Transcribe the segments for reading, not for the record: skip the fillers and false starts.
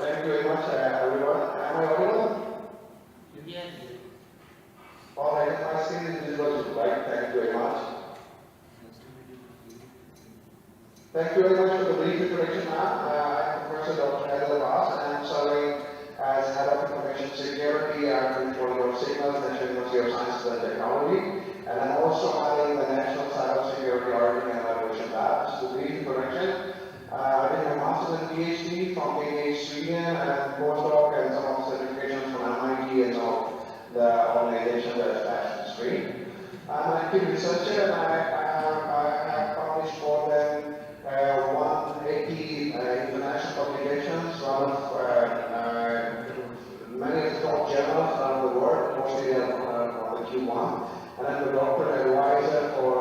Thank you very much, everyone. Am I audible? Yes. All right, my screen is visible too, right? Thank you very much. Thank you very much for the brief introduction, ma'am. I'm Professor Dr. Adil Abbas, and I'm serving as Head of Information Security and Control of Signals, National University of Sciences and Technology. And I'm also heading the National Cybersecurity Auditing and Evaluation Lab. Just a brief introduction. I did my master's and PhD from KH Sweden and postdoc and some of the certifications from MIT and some of the organizations that attached to the screen. I'm an active researcher and I have published more than 180 international publications, one of many of the top journals around the world, mostly on the Q1. And I'm a doctoral advisor for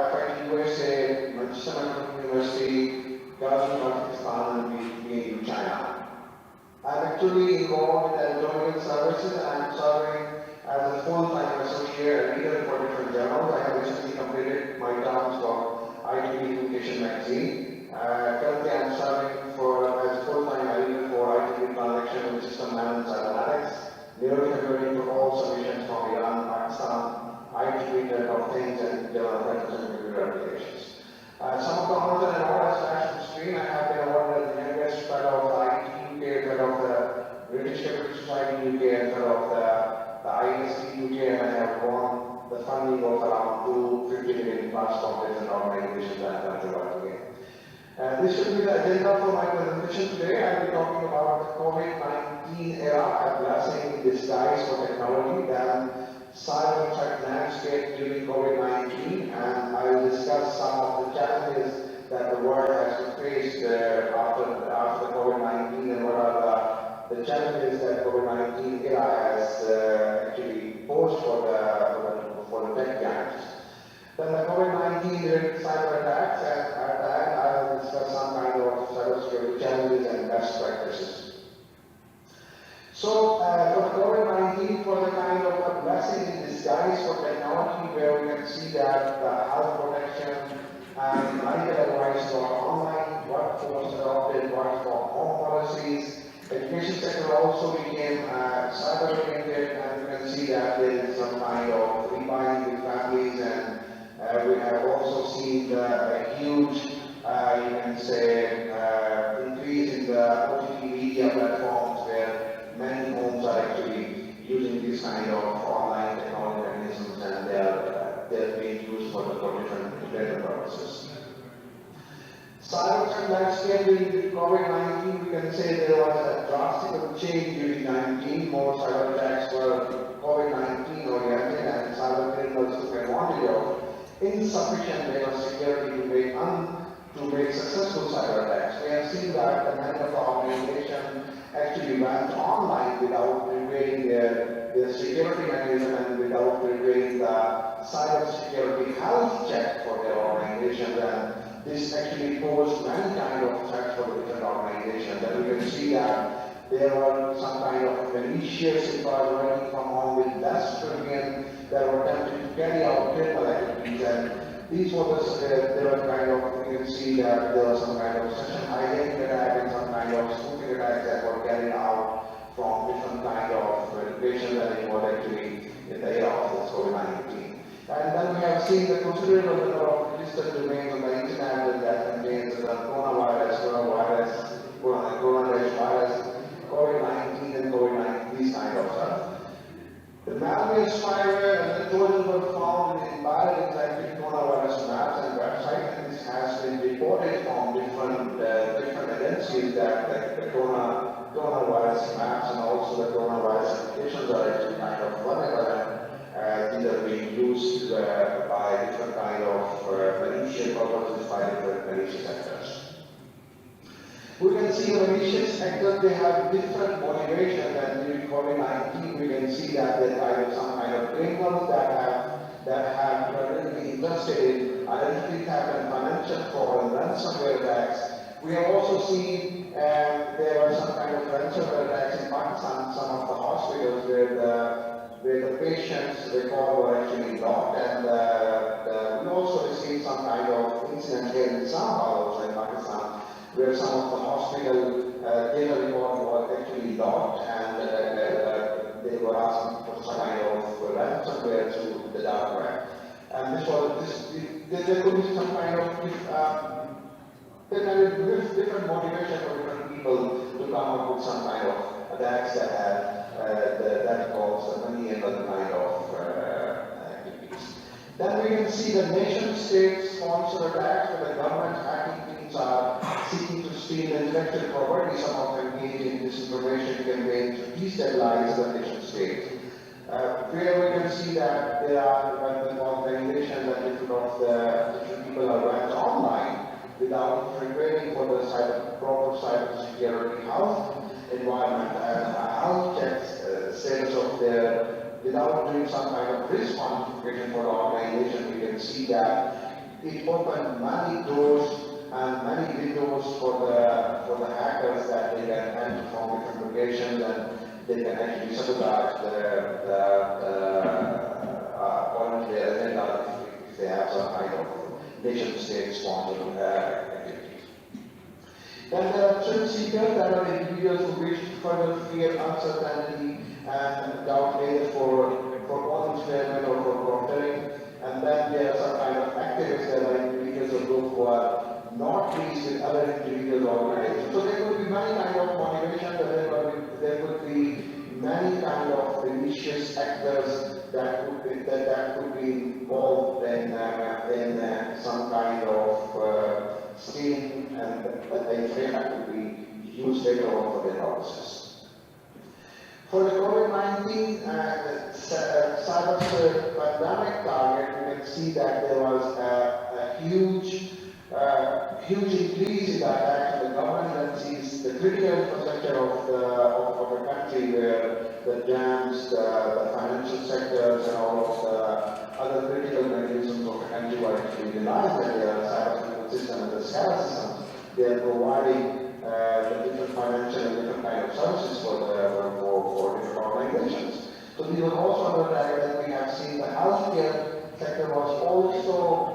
FIT USA, Manchester University, Government of Pakistan, and BAU China. I'm actually involved in editorial services and I'm serving as a full-time associate editor for different journals. I have recently completed my terms for IT Communication magazine. Currently I'm serving as full-time editor for IT Transaction and System Management Analytics, Neurocomputing for all solutions from Iran, Pakistan, IT Internet of Things, and General Purpose and Computer Applications. Some of the honors and awards flashed on the screen. I have been awarded as the youngest fellow of the IT UK, fellow of the British Computer Society UK, and fellow of the IST UK, and I have won the funding of around 250 million plus from different organizations that I'm currently working in. This should be the agenda for my presentation today. I'll be talking about the COVID-19 era, a blessing in disguise for technology, then cyber threat landscape during COVID-19, and I will discuss some of the challenges that the world has to face after COVID-19 and what are the challenges that COVID-19 era has actually posed for the tech giants. Then the COVID-19 related cyber attacks, and at the end I will discuss some kind of cybersecurity challenges and best practices. So for the COVID-19, for the kind of a blessing in disguise for technology, where we can see that the health protection and medical advice for online workforce adopted, work from home policies. Education sector also became cyber oriented, and you can see that there is some kind of rebuying with families, and we have also seen a huge, you can say, increase in the OTT media platforms where many homes are actually using this kind of online technology mechanisms, and they're being used for different purposes. Cyber threat landscape during COVID-19, we can say there was a drastic change during 19. More cyber attacks were COVID-19 oriented, and cyber criminals took advantage of insufficient data security to make successful cyber attacks. We have seen that the many of the organizations actually went online without preparing their security mechanism and without preparing the cyber security health check for their organizations, and this actually posed many kind of threats for the different organizations. And you can see that there were some kind of malicious employees working from home with less training that were attempting to carry out criminal activities, and these were they were kind of, you can see that there was some kind of session hijacking attack and some kind of spoofing attacks that were carried out from different kind of education that it was actually in the era of this COVID-19. And then we have seen the considerable number of registered domains on the internet that contains the coronavirus, COVID-19 and COVID-19, these kind of stuff. The malware spyware and the Trojan were found in embedded inside coronavirus maps and websites, and this has been reported from different agencies that the coronavirus maps and also the coronavirus applications are actually kind of vulnerable, and these are being used by different kind of malicious purposes by different malicious actors. We can see the malicious actors, they have different motivations, and during COVID-19 we can see that there are some kind of criminals that have been interested in identity theft and financial fraud and ransomware attacks. We have also seen there were some kind of ransomware attacks in Pakistan, some of the hospitals where the patients' record were actually locked, and we also received some kind of incident here in Islamabad, also in Pakistan, where some of the hospital data report was actually locked, and they were asking for some kind of ransomware to the dark web. And there could be some kind of different motivation for different people to come up with some kind of attacks that have that cause money and other kind of activities. Then we can see the nation-state sponsored attacks where the government hacking teams are seeking to steal intellectual property. Some of them engage in disinformation campaigns to destabilize the nation-state. Where we can see that there are organizations that different people are went online without preparing for the proper cybersecurity health environment and health checks status of their, without doing some kind of risk quantification for the organization. We can see that it opened many doors and many windows for the hackers that they can enter from different locations, and they can actually sabotage their agenda if they have some kind of nation-state sponsored activities. Then there are thrill seekers, that are individuals who wish to further fear, uncertainty, and doubt either for all experiment or for proctoring. And then there are some kind of activists, that are individuals or groups who are not pleased with other individuals or organizations. So there could be many kind of motivation, there could be many kind of malicious actors that could be involved in some kind of scheme, and they have to be used later on for their purposes. For the COVID-19 cyber pandemic target, we can see that there was a huge increase in the attacks on the government agencies, the critical infrastructure of the country, where the dams, the financial sectors, and all of the other critical mechanisms of the country were actually realized that they are cyber system and the SCADA systems. They are providing the different financial and different kind of services for different organizations. So these were also under attack, and we have seen the healthcare sector was also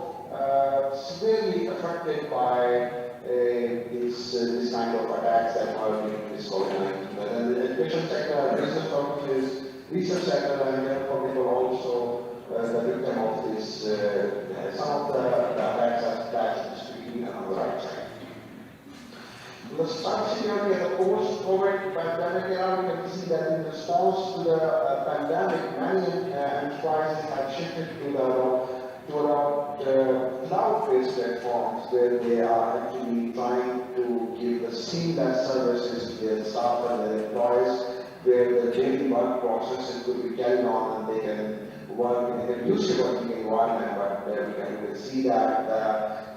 severely affected by this kind of attacks that were being COVID-19. But then the education sector, research purposes, research sector, and therefore we were also the victim of this. Some of the attacks are flashed screen on the right side. The cybersecurity at the post-COVID pandemic era, we can see that in response to the pandemic, many enterprises have shifted to cloud-based platforms where they are actually trying to give the seamless services to their staff and their employees, where the daily work processes could be carried on and they can work in a conducive working environment. But we can see that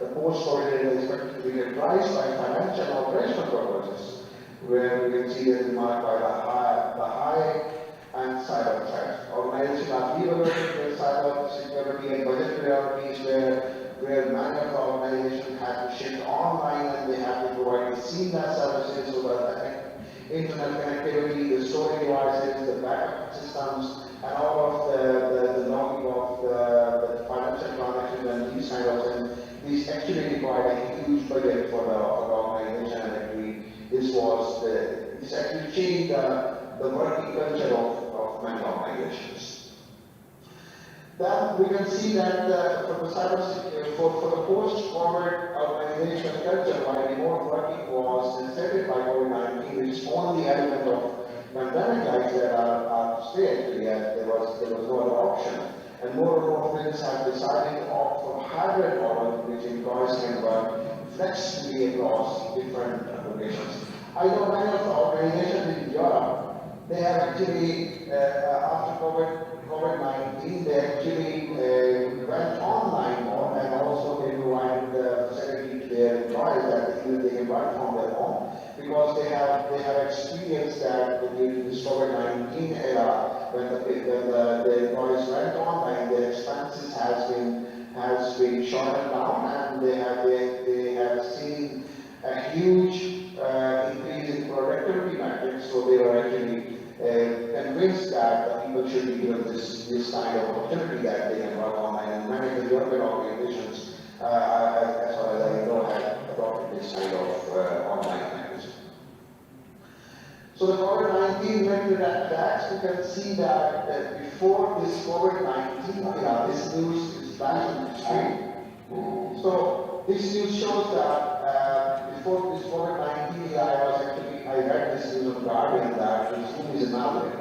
the post-COVID era is expected to be characterized by financial and operational purposes, where we can see that marked by the high and cyber threats. Organizations are reevaluating their cyber security and budget priorities, where many of the organizations have to shift online and they have to provide seamless services so that the internet connectivity, the storage devices, the backup systems, and all of the logging of the financial transactions and these kind of things. These actually require a huge budget for the organization, and actually this actually changed the working culture of many organizations. Then we can see that for the post-COVID organizational culture, while remote working was inserted by COVID-19, it's only element of pandemic lives that are stay actually, and there was no other option. And more and more firms have decided to opt for hybrid model, which employees can work flexibly across different applications. I know many of the organizations in Europe, they have actually, after COVID-19, they actually went online more, and also they provided the facility to their employees that they can work from their home, because they have experienced that during this COVID-19 era, when the employees went online, their expenses has been shortened down, and they have seen a huge increase in productivity metrics. So they were actually convinced that people should be given this kind of opportunity that they can work online, and many of the European organizations, as far as I know, have adopted this kind of So the COVID-19 related attacks, we can see that before this COVID-19 this news is back in the street. So this news shows that before this COVID-19 I read this news on Guardian that Zoom is a malware.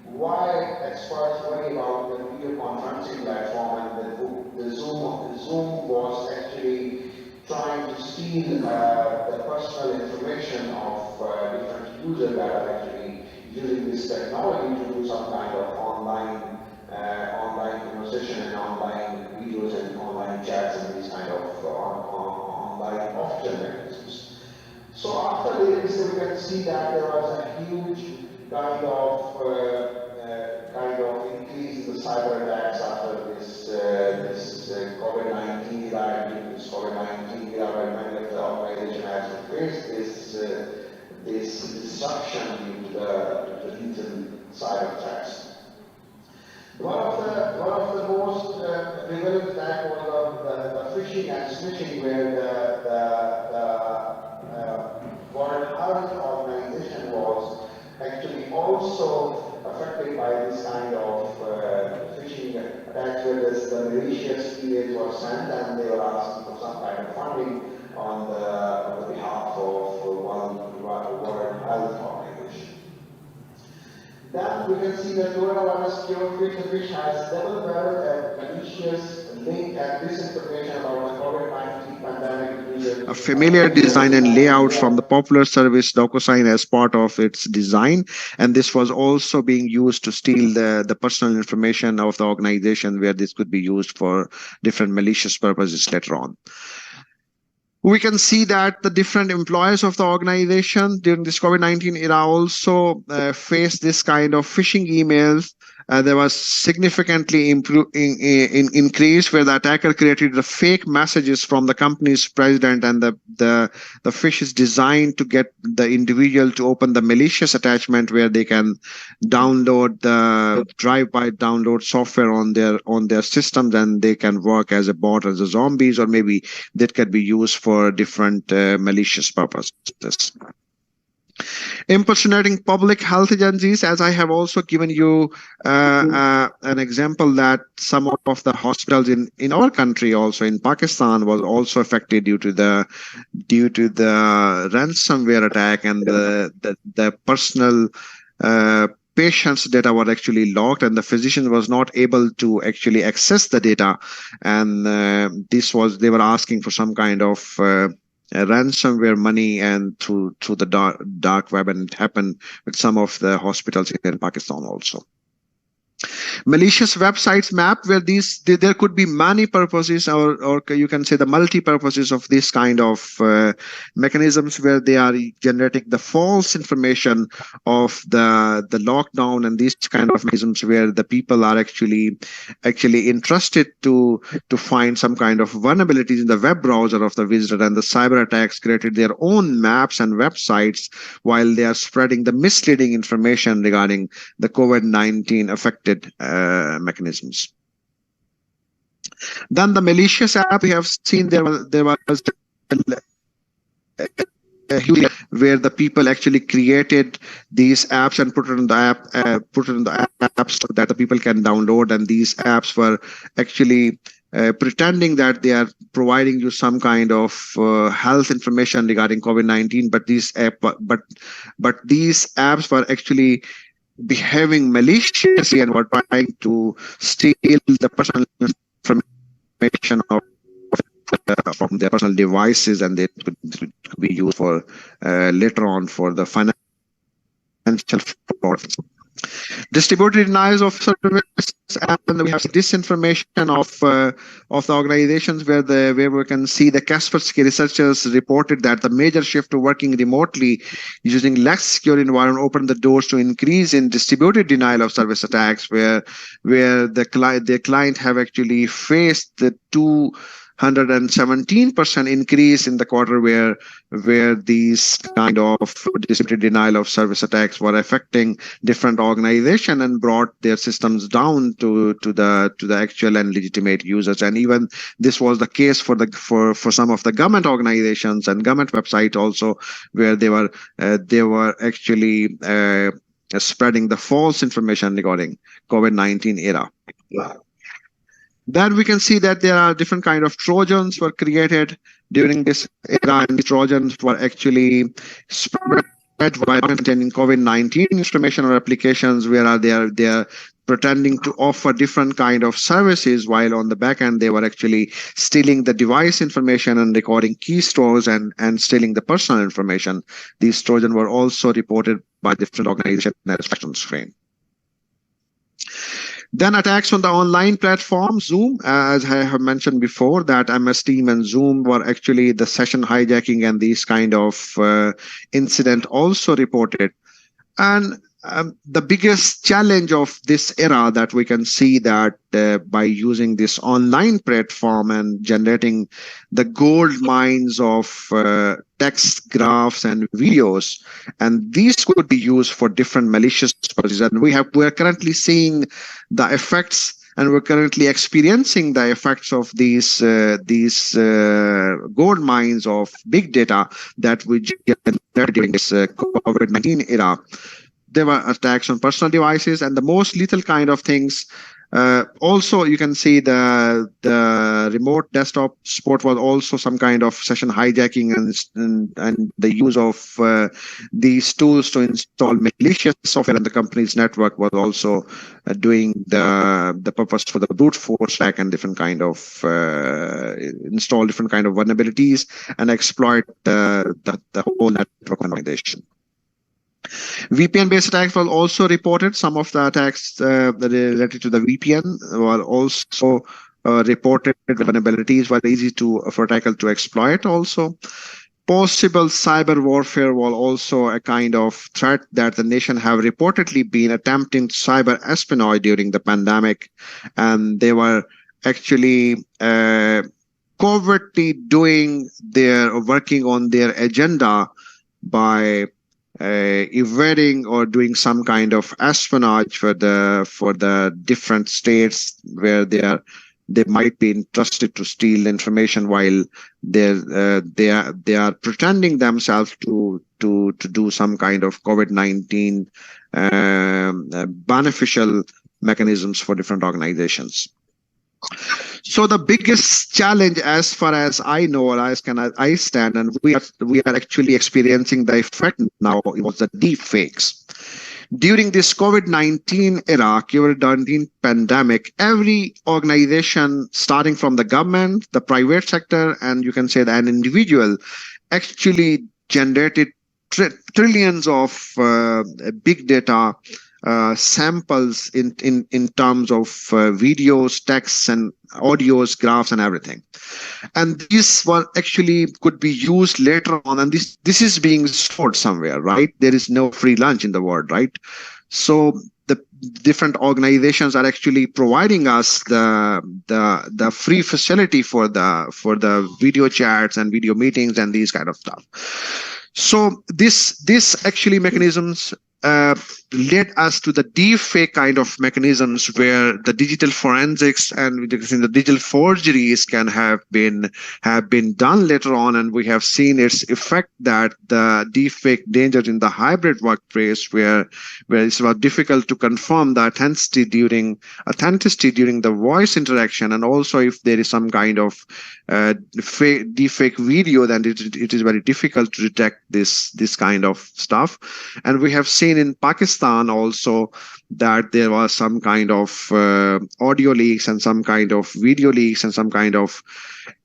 Why experts worry about the video conferencing platform and the Zoom was actually trying to steal the personal information of different users that are actually using this technology to do some kind of online conversation and online videos and online chats and these kind of online off-chain mechanisms. So after this, we can see that there was a huge kind of increase in the cyber attacks after this COVID-19 era, this COVID-19 era, when many of the organizations had to face this disruption due to the digital cyber attacks. One of the most prevalent attack was the phishing and smishing, where the World Health Organization was actually also affected by this kind of phishing attacks, where the malicious emails were sent and they were asking for some kind of funding on the behalf of World Health Organization. Then we can see that coronavirus cure fish has double-barreled and malicious link and disinformation about the COVID-19 pandemic. A familiar design and layout from the popular service DocuSign as part of its design, and this was also being used to steal the personal information of the organization, where this could be used for different malicious purposes later on. We can see that the different employees of the organization during this COVID-19 era also faced this kind of phishing emails. There was significantly increase, where the attacker created the fake messages from the company's president, and the phish is designed to get the individual to open the malicious attachment, where they can download the drive-by download software on their systems, and they can work as a bot, as a zombies, or maybe that can be used for different malicious purposes. Impersonating public health agencies, as I have also given you an example that some of the hospitals in our country, also in Pakistan, was also affected due to the ransomware attack, and the personal patients' data were actually locked, and the physician was not able to actually access the data, and they were asking for some kind of ransomware money and through the dark web, and it happened with some of the hospitals here in Pakistan also. Malicious websites map, where there could be many purposes, or you can say the multi-purposes of this kind of mechanisms, where they are generating the false information of the lockdown and these kind of mechanisms, where the people are actually interested to find some kind of vulnerabilities in the web browser of the visitor, and the cyber attacks created their own maps and websites while they are spreading the misleading information regarding the COVID-19 affected mechanisms. Then the malicious app, we have seen there was a huge, where the people actually created these apps and put it in the app so that the people can download, and these apps were actually pretending that they are providing you some kind of health information regarding COVID-19, but these apps were actually behaving maliciously and were trying to steal the personal information from their personal devices, and they could be used for later on for the financial fraud. Distributed denials of service, and we have disinformation of the organizations, where we can see the Kaspersky researchers reported that the major shift to working remotely using less secure environment opened the doors to increase in distributed denial of service attacks, where the client have actually faced the two 117% increase in the quarter where these kind of discriminatory denial of service attacks were affecting different organizations and brought their systems down to the actual and legitimate users. And even this was the case for some of the government organizations and government websites also, where they were actually spreading the false information regarding COVID-19 era. Then we can see that there are different kind of Trojans were created during this era, and the Trojans were actually spread by containing COVID-19 information or applications, where they are pretending to offer different kind of services, while on the back end they were actually stealing the device information and recording key stores and stealing the personal information. These Trojans were also reported by different organizations as on screen. Then attacks on the online platform, Zoom, as I have mentioned before, that MS Team and Zoom were actually the session hijacking and these kind of incident also reported. And the biggest challenge of this era that we can see that by using this online platform and generating the gold mines of text, graphs, and videos, and these could be used for different malicious purposes. And we are currently seeing the effects, and we're currently experiencing the effects of these gold mines of big data that we generated during this COVID-19 era. There were attacks on personal devices, and the most lethal kind of things. Also, you can see the remote desktop support was also some kind of session hijacking, and the use of these tools to install malicious software in the company's network was also doing the purpose for the brute force attack and different kind of install different kind of vulnerabilities and exploit the whole network organization. VPN-based attacks were also reported. Some of the attacks related to the VPN were also reported. Vulnerabilities were easy for attacker to exploit also. Possible cyber warfare was also a kind of threat that the nation have reportedly been attempting cyber espionage during the pandemic, and they were actually covertly working on their agenda by evading or doing some kind of espionage for the different states where they might be entrusted to steal information, while they are pretending themselves to do some kind of COVID-19 beneficial mechanisms for different organizations. So the biggest challenge, as far as I know, or as I stand, and we are actually experiencing the effect now, it was the deep fakes. During this COVID-19 era, COVID-19 pandemic, every organization, starting from the government, the private sector, and you can say that an individual, actually generated trillions of big data samples in terms of videos, texts, and audios, graphs, and everything. And these were actually could be used later on, and this is being stored somewhere, right? There is no free lunch in the world, right? So the different organizations are actually providing us the free facility for the video chats and video meetings and these kind of stuff. So this actually mechanisms led us to the deep fake kind of mechanisms, where the digital forensics and the digital forgeries can have been done later on, and we have seen its effect, that the deep fake danger in the hybrid workplace, where it's about difficult to confirm the authenticity during the voice interaction, and also if there is some kind of deep fake video, then it is very difficult to detect this kind of stuff. And we have seen in Pakistan also that there was some kind of audio leaks and some kind of video leaks and some kind of,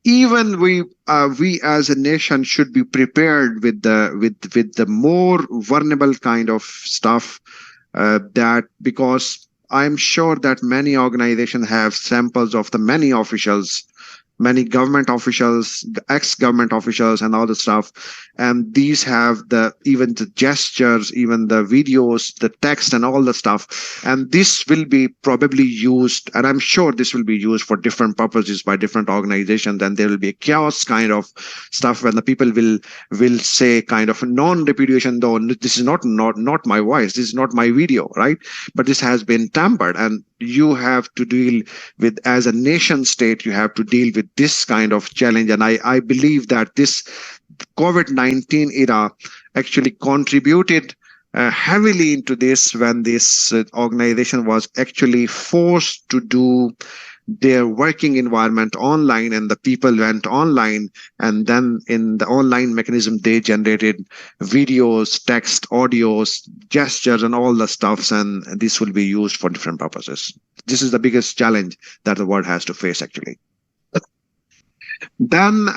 even we as a nation should be prepared with the more vulnerable kind of stuff, that because I'm sure that many organizations have samples of the many officials many government officials, ex-government officials, and all the stuff. And these have even the gestures, even the videos, the text, and all the stuff. And this will be probably used, and I'm sure this will be used for different purposes by different organizations. And there will be a chaos kind of stuff when the people will say kind of non-repudiation, though this is not my voice, this is not my video, right? But this has been tampered, and you have to deal with, as a nation state, you have to deal with this kind of challenge. And I believe that this COVID-19 era actually contributed heavily into this, when this organization was actually forced to do their working environment online, and the people went online, and then in the online mechanism they generated videos, text, audios, gestures, and all the stuffs, and this will be used for different purposes. This is the biggest challenge that the world has to face, actually. Then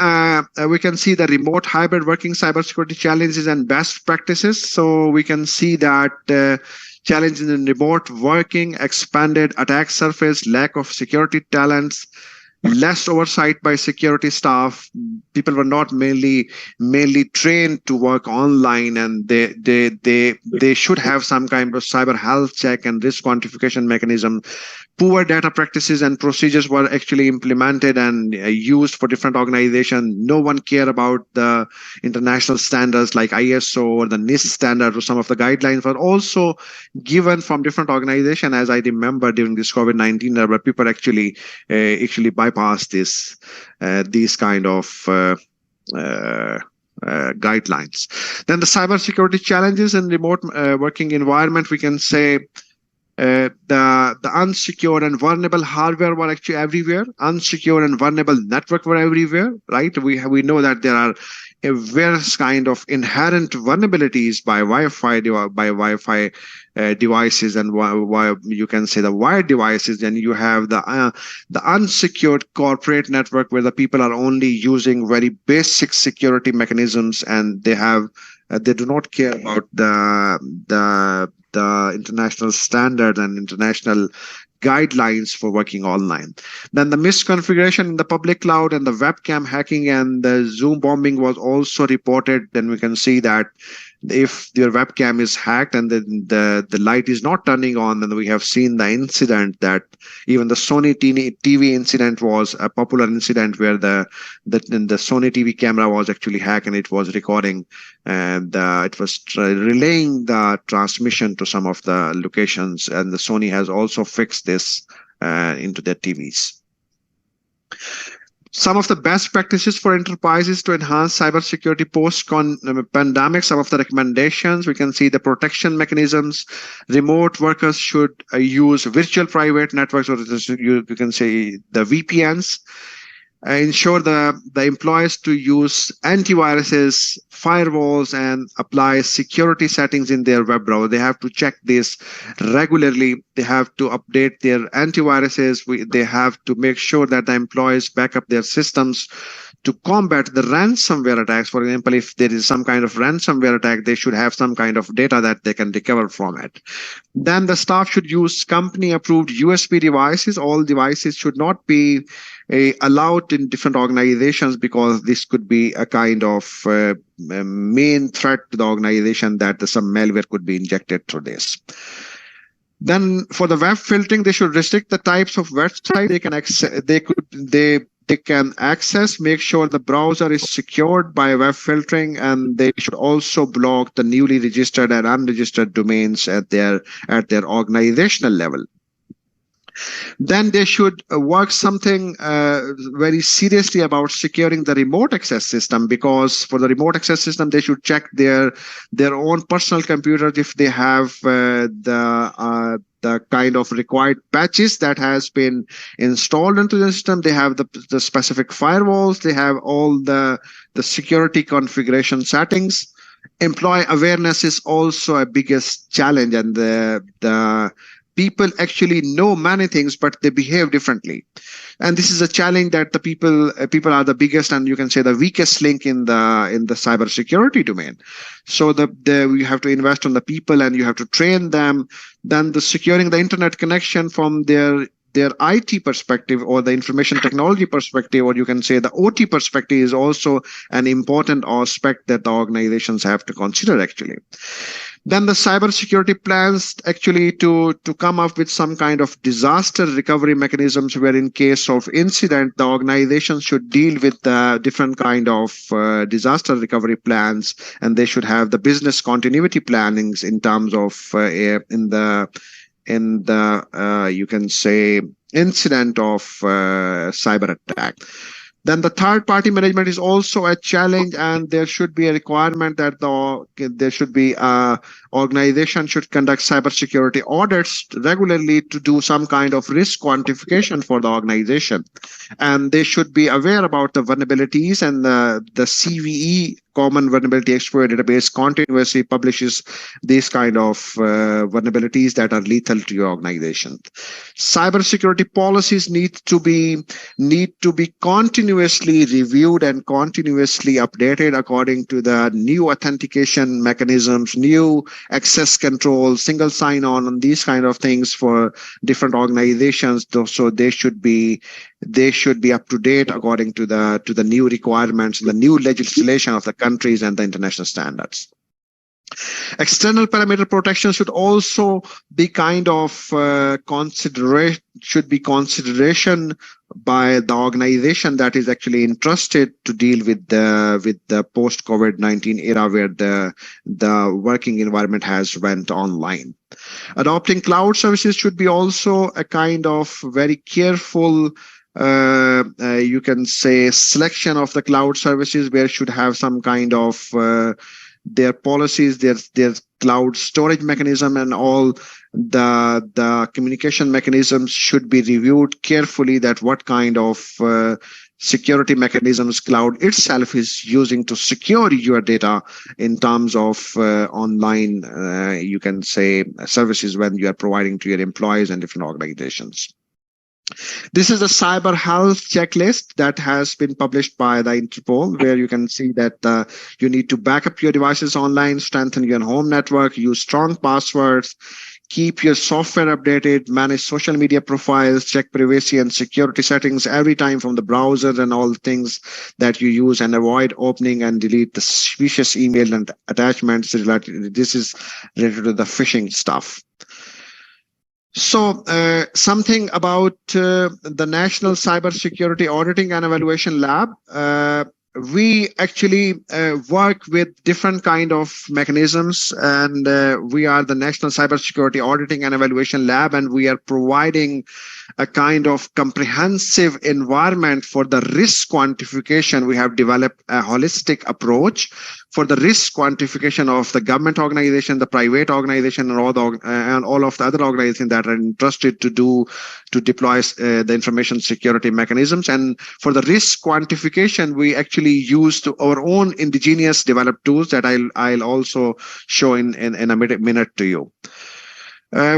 we can see the remote hybrid working cybersecurity challenges and best practices. So we can see that challenges in remote working, expanded attack surface, lack of security talents, less oversight by security staff. People were not mainly trained to work online, and they should have some kind of cyber health check and risk quantification mechanism. Poor data practices and procedures were actually implemented and used for different organizations. No one cared about the international standards like ISO or the NIST standard, or some of the guidelines were also given from different organizations. As I remember, during this COVID-19 era, people actually bypassed these kind of guidelines. Then the cybersecurity challenges in remote working environment, we can say the unsecured and vulnerable hardware were actually everywhere. Unsecured and vulnerable network were everywhere, right? We know that there are various kind of inherent vulnerabilities by Wi-Fi devices, and you can say the wired devices. Then you have the unsecured corporate network, where the people are only using very basic security mechanisms, and they do not care about the international standards and international guidelines for working online. Then the misconfiguration in the public cloud and the webcam hacking and the Zoom bombing was also reported. Then we can see that if your webcam is hacked and the light is not turning on, then we have seen the incident that even the Sony TV incident was a popular incident, where the Sony TV camera was actually hacked, and it was recording, and it was relaying the transmission to some of the locations, and the Sony has also fixed this into their TVs. Some of the best practices for enterprises to enhance cybersecurity post-pandemic, some of the recommendations, we can see the protection mechanisms. Remote workers should use virtual private networks, or you can say the VPNs. Ensure the employees to use antiviruses, firewalls, and apply security settings in their web browser. They have to check this regularly. They have to update their antiviruses. They have to make sure that the employees back up their systems to combat the ransomware attacks. For example, if there is some kind of ransomware attack, they should have some kind of data that they can recover from it. Then the staff should use company-approved USB devices. All devices should not be allowed in different organizations, because this could be a kind of main threat to the organization, that some malware could be injected through this. Then for the web filtering, they should restrict the types of websites they can access. They can access, make sure the browser is secured by web filtering, and they should also block the newly registered and unregistered domains at their organizational level. Then they should work something very seriously about securing the remote access system, because for the remote access system, they should check their own personal computers if they have the kind of required patches that has been installed into the system. They have the specific firewalls. They have all the security configuration settings. Employee awareness is also a biggest challenge, and the people actually know many things, but they behave differently. And this is a challenge that the people are the biggest, and you can say the weakest link in the cybersecurity domain. So you have to invest on the people, and you have to train them. Then securing the internet connection from their their IT perspective or the information technology perspective, or you can say the OT perspective, is also an important aspect that the organizations have to consider actually. Then the cybersecurity plans actually to come up with some kind of disaster recovery mechanisms where in case of incident, the organization should deal with the different kind of disaster recovery plans, and they should have the business continuity plannings in terms of you can say incident of cyber attack. Then the third party management is also a challenge, and there should be a requirement that there should be organization should conduct cybersecurity audits regularly to do some kind of risk quantification for the organization, and they should be aware about the vulnerabilities, and the CVE, Common Vulnerability Exploit Database, continuously publishes these kind of vulnerabilities that are lethal to your organization. Cybersecurity policies need to be continuously reviewed and continuously updated according to the new authentication mechanisms, new access control, single sign-on, and these kind of things for different organizations. So they should be up to date according to the new requirements, the new legislation of the countries and the international standards. External parameter protection should also be kind of consideration by the organization that is actually entrusted to deal with the post COVID-19 era, where the working environment has went online. Adopting cloud services should be also a kind of very careful you can say selection of the cloud services, where should have some kind of their policies, their cloud storage mechanism, and all the communication mechanisms should be reviewed carefully, that what kind of security mechanisms cloud itself is using to secure your data in terms of online you can say services when you are providing to your employees and different organizations. This is a cyber health checklist that has been published by the Interpol, where you can see that you need to back up your devices online, strengthen your home network, use strong passwords, keep your software updated, manage social media profiles, check privacy and security settings every time from the browser and all things that you use, and avoid opening and delete the suspicious email and attachments. This is related to the phishing stuff. So something about the National Cybersecurity Auditing and Evaluation Lab. We actually work with different kind of mechanisms, and we are the National Cybersecurity Auditing and Evaluation Lab, and we are providing a kind of comprehensive environment for the risk quantification. We have developed a holistic approach for the risk quantification of the government organization, the private organization, and all of the other organizations that are entrusted to deploy the information security mechanisms. And for the risk quantification, we actually use our own indigenous developed tools that I'll also show in a minute to you.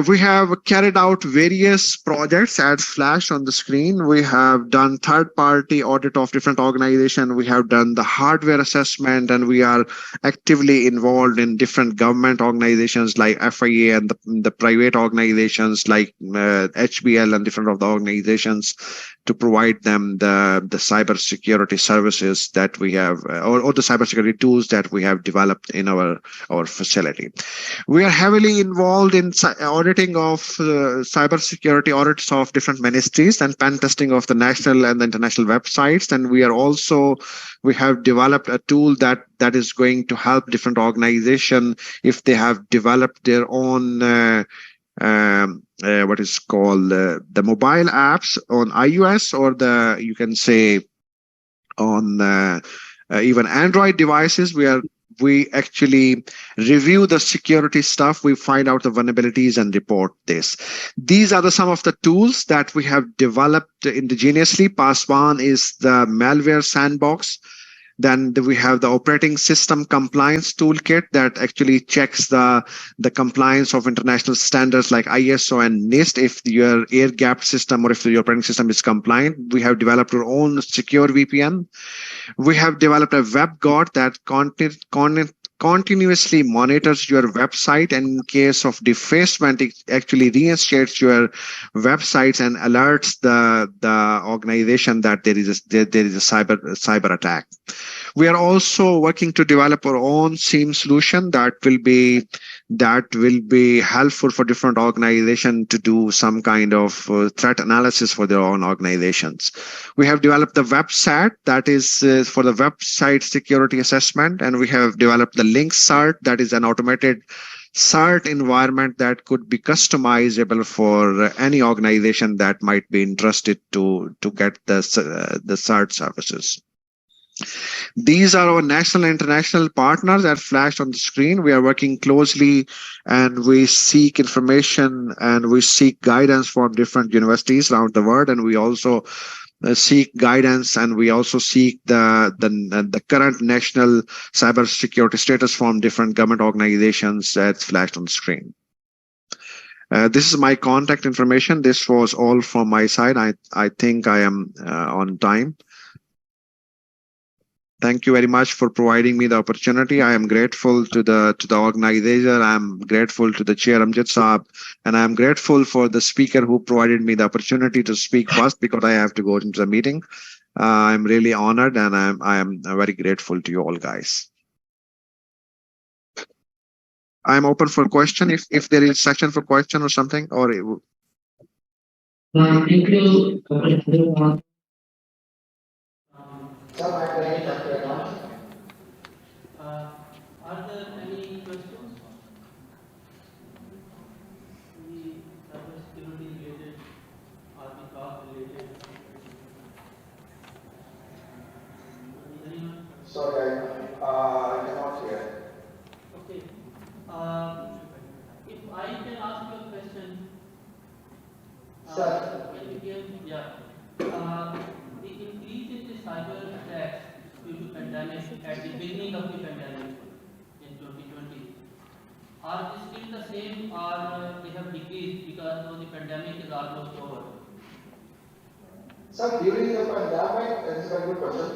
We have carried out various projects as flashed on the screen. We have done third-party audit of different organizations. We have done the hardware assessment, and we are actively involved in different government organizations like FIA and the private organizations like HBL and different of the organizations to provide them the cybersecurity services that we have, or the cybersecurity tools that we have developed in our facility. We are heavily involved in auditing of cybersecurity audits of different ministries and pen testing of the national and the international websites. And we have developed a tool that is going to help different organizations if they have developed their own what is called the mobile apps on iOS, or you can say on even Android devices. We actually review the security stuff. We find out the vulnerabilities and report this. These are some of the tools that we have developed indigenously. Pass1 is the malware sandbox. Then we have the operating system compliance toolkit that actually checks the compliance of international standards like ISO and NIST. If your air-gapped system or if your operating system is compliant, we have developed our own secure VPN. We have developed a web guard that continuously monitors your website, and in case of defacement, it actually reinstates your websites and alerts the organization that there is a cyber attack. We are also working to develop our own SIEM solution that will be helpful for different organizations to do some kind of threat analysis for their own organizations. We have developed the website that is for the website security assessment, and we have developed the link cert that is an automated cert environment that could be customizable for any organization that might be interested to get the cert services. These are our national and international partners that flashed on the screen. We are working closely, and we seek information and we seek guidance from different universities around the world, and we also seek guidance, and we also seek the current national cybersecurity status from different government organizations that's flashed on the screen. This is my contact information. This was all from my side. I think I am on time. Thank you very much for providing me the opportunity. I am grateful to the organizer. I'm grateful to the chair Amjad Saab, and I'm grateful for the speaker who provided me the opportunity to speak first because I have to go into the meeting. I'm really honored, and I am very grateful to you all guys. I'm open for question if there is session for question or something or. Thank you. Sir, my pleasure. Thank you very much. Are there any questions? The cybersecurity related or the talk related? Anyone? Sorry, I cannot hear. Okay. If I can ask you a question. Sir. Can you hear me? Yeah. The increase in the cyber attacks due to pandemic at the beginning of the pandemic in 2020, are they still the same or they have decreased because now the pandemic is almost over? Sir, during the pandemic, this is a good question.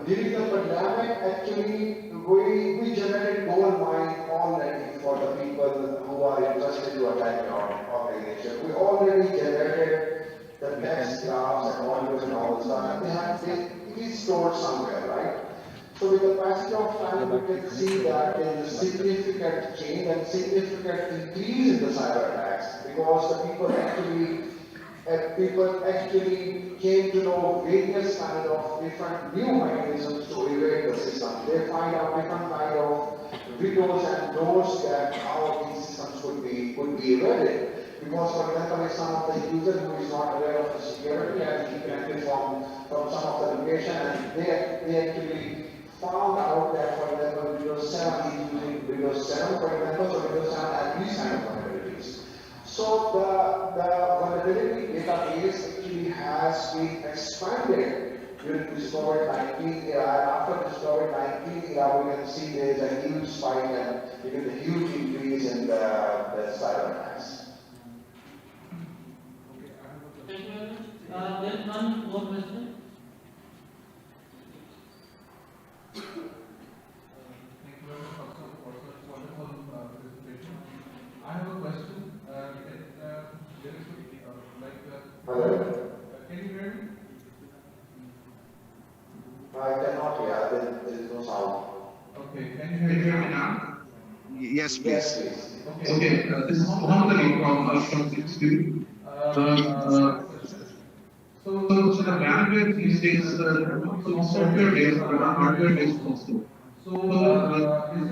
During the pandemic, actually, we generated gold mine already for the people who are interested to attack our organization. We already generated the text graphs and audios and all the stuff, and it is stored somewhere, right? So with the passage of time, we can see that there is a significant change and significant increase in the cyber attacks because the people actually came to know various kind of different new mechanisms to evade the system. They find out different kind of windows and doors that how these systems could be evaded. Because for example, if some of the user who is not aware of the security and he connected from some of the location and they actually found out that for example Windows 7 is using Windows 7 for example, so Windows 7 has these kind of vulnerabilities. So the vulnerability database actually has been expanded during this COVID-19 era, and after this COVID-19 era, we can see there is a huge spike and even a huge increase in the cyber attacks. Thank you very much. There is one more question. Thank you very much also for such wonderful presentation. I have a question. There is Hello? can you hear me? I cannot hear, there is no sound. Okay, can you hear me now? Yes, please. Yes, please. Okay, this is Mohammed Ali from Cybersecurity. Question. So the bandwidth these days, software based or hardware based also.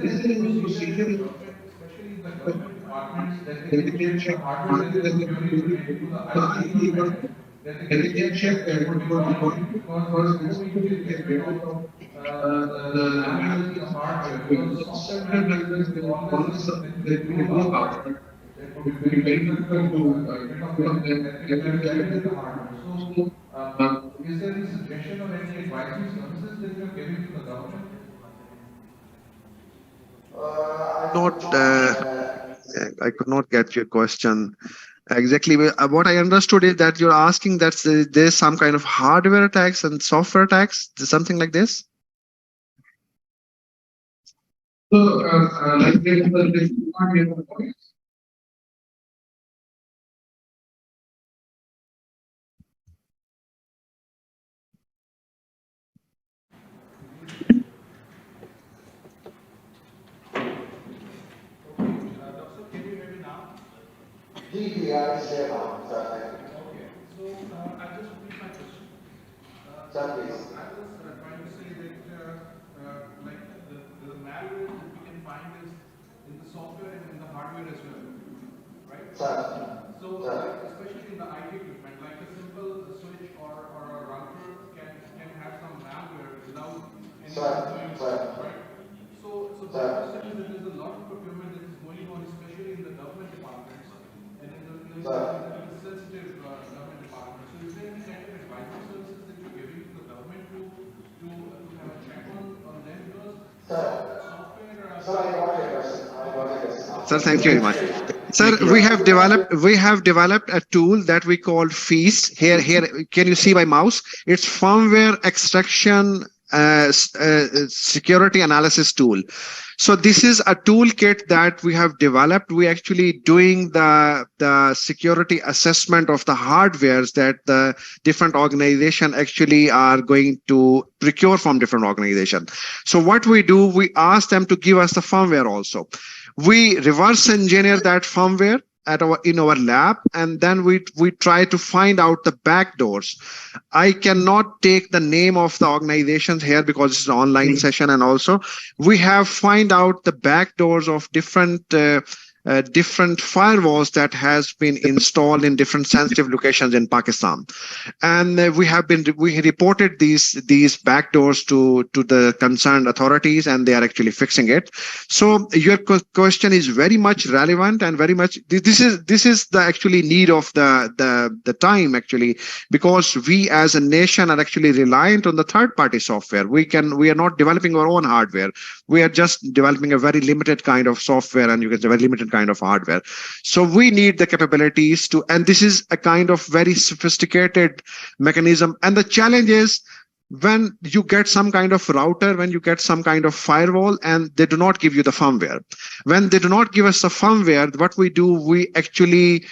Is there any procedure in government, especially in the government departments, that they can check the hardware that is procuring related to the IT department, that they can check that it would be quality? Because before we can get rid of the manuals in the hardware, because the software manuals is always something that we can know about, but it would be very difficult to get rid of them embedded in the hardware. So, is there any suggestion or any advisory services that you are giving to the government? I could not get your question exactly. What I understood is that you're asking that there's some kind of hardware attacks and software attacks, something like this. like this one here point. Doctor, can you hear me now? GDPR is there now, sir, thank you. Okay, so I'll just repeat my question. Sir, please. I was trying to say that like the malware that we can find is in the software and in the hardware as well, right? Sir, So sir. like, especially in the IT equipment, like a simple switch or a router can have some malware without anyone knowing, Sir. right? So the question is that there's a lot of procurement that is going on, especially in the government departments and in the sensitive government departments. So is there any kind of advisory services that you're giving to the government to have a check on them because Sir. software? Sir, I got your question. I got your question now. Sir, thank you very much. Sir, Thank you. we have developed a tool that we call Feast. Here, can you see my mouse? It's firmware extraction security analysis tool. So this is a toolkit that we have developed. We actually doing the security assessment of the hardwares that the different organization actually are going to procure from different organization. So what we do, we ask them to give us the firmware also. We reverse engineer that firmware in our lab, and then we try to find out the back doors. I cannot take the name of the organizations here because it's an online session, and also we have find out the back doors of different firewalls that has been installed in different sensitive locations in Pakistan, and we reported these backdoors to the concerned authorities, and they are actually fixing it. So your question is very much relevant, and very much this is the actually need of the time actually, because we as a nation are actually reliant on the third party software. We are not developing our own hardware. We are just developing a very limited kind of software, and you can say very limited kind of hardware. So we need the capabilities to, and this is a kind of very sophisticated mechanism. And the challenge is when you get some kind of router, when you get some kind of firewall, and they do not give you the firmware. When they do not give us the firmware, what we do, we actually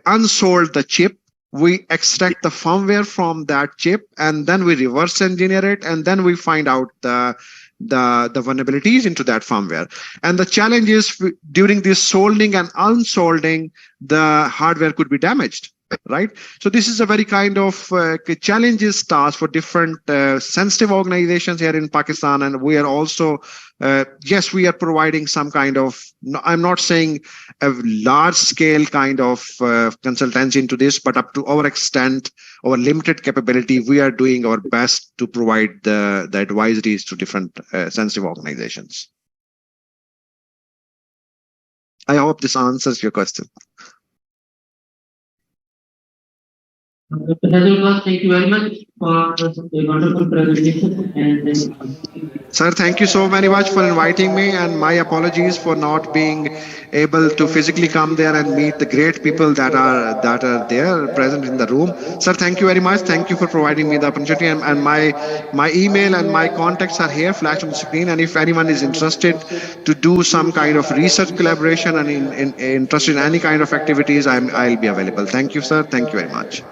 unsold the chip. We extract the firmware from that chip, and then we reverse engineer it, and then we find out the vulnerabilities into that firmware. And the challenge is during this soldering and unsolding, the hardware could be damaged, right? So this is a very kind of challenges task for different sensitive organizations here in Pakistan. And we are also yes, we are providing some kind of, I'm not saying a large scale kind of consultancy into this, but up to our extent, our limited capability, we are doing our best to provide the advisories to different sensitive organizations. I hope this answers your question. Thank you very much for a wonderful presentation. Sir, thank you so very much for inviting me, and my apologies for not being able to physically come there and meet the great people that are there present in the room. Sir, thank you very much. Thank you for providing me the opportunity, and my email and my contacts are here flashed on the screen. And if anyone is interested to do some kind of research collaboration and interested in any kind of activities, I'll be available. Thank you, sir. Thank you very much.